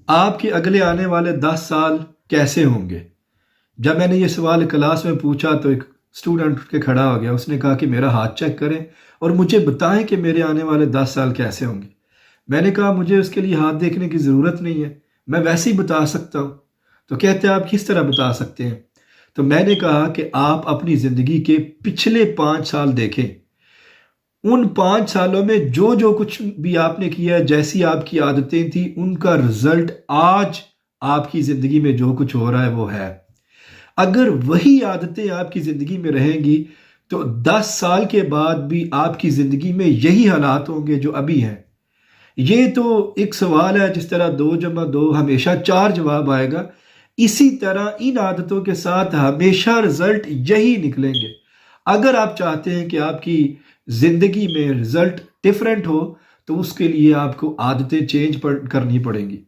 آپ کے اگلے آنے والے 10 سال کیسے ہوں گے؟ جب میں نے یہ سوال کلاس میں پوچھا تو ایک اسٹوڈنٹ اٹھ کے کھڑا ہو گیا، اس نے کہا کہ میرا ہاتھ چیک کریں اور مجھے بتائیں کہ میرے آنے والے 10 سال کیسے ہوں گے۔ میں نے کہا مجھے اس کے لیے ہاتھ دیکھنے کی ضرورت نہیں ہے، میں ویسے ہی بتا سکتا ہوں۔ تو کہتے ہیں آپ کس طرح بتا سکتے ہیں؟ تو میں نے کہا کہ آپ اپنی زندگی کے پچھلے 5 سال دیکھیں، ان 5 سالوں میں جو جو کچھ بھی آپ نے کیا ہے، جیسی آپ کی عادتیں تھیں، ان کا رزلٹ آج آپ کی زندگی میں جو کچھ ہو رہا ہے وہ ہے۔ اگر وہی عادتیں آپ کی زندگی میں رہیں گی تو 10 سال کے بعد بھی آپ کی زندگی میں یہی حالات ہوں گے جو ابھی ہیں۔ یہ تو ایک سوال ہے، جس طرح 2 جمع 2 ہمیشہ 4 جواب آئے گا، اسی طرح ان عادتوں کے ساتھ ہمیشہ رزلٹ یہی نکلیں گے۔ اگر آپ چاہتے ہیں کہ آپ کی زندگی میں رزلٹ ڈیفرنٹ ہو تو اس کے لیے آپ کو عادتیں چینج کرنی پڑیں گی۔